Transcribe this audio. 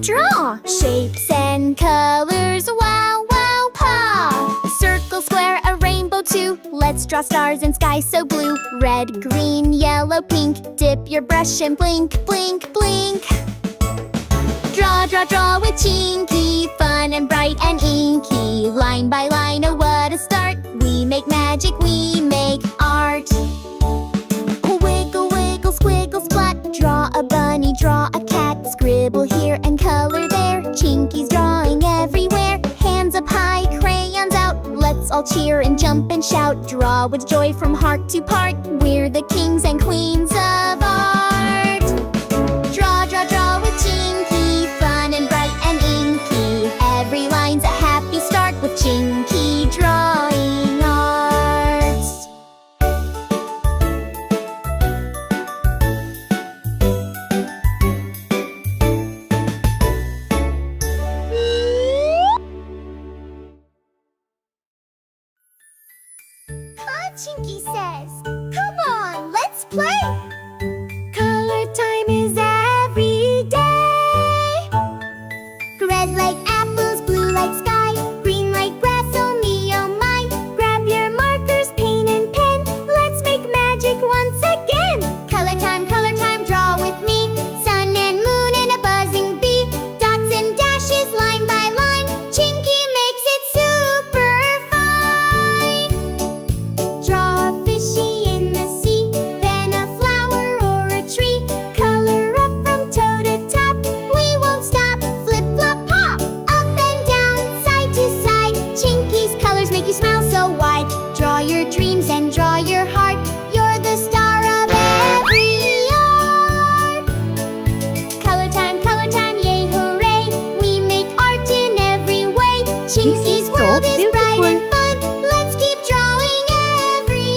draw. Shapes and colors, wow, wow, paw. Circle, square, a rainbow too. Let's draw stars and sky so blue. Red, green, yellow, pink. Dip your brush and blink, blink, blink. Draw, draw, draw with Chinky. Fun and bright and inky. Line by line, oh what a start. We make magic, we make art. Wiggle, wiggle, squiggle, splat. Draw a bunny, draw a cat. Scribble here and color there. Chinky's drawing everywhere. Hands up high, crayons out. Let's all cheer and jump and shout. Draw with joy from heart to part. We're the kings and queens of art. Draw, draw, draw with Chinky. Fun and bright and inky. Every line's a happy start with Chinky Drawing Arts. Chinky says, "Come on, let's play." Color time is every day. Red like apples, blue like sky, green like grass, oh me, oh my. Grab your markers, paint and pen. Let's make magic once again. Color time, draw with me. Sun and moon and a buzzing bee. Dots and dashes, line by line. Chinky makes it super fine. Draw a fishy in the sea, then a flower or a tree. Color up from toe to top. We won't stop. Flip, flop, pop. Up and down, side to side. Chinky's colors make you smile so wide. Draw your dreams and draw your heart. You're the star of every art. Color time, yay, hooray. We make art in every way. Chinky's world is bright and fun. Let's keep drawing everyone.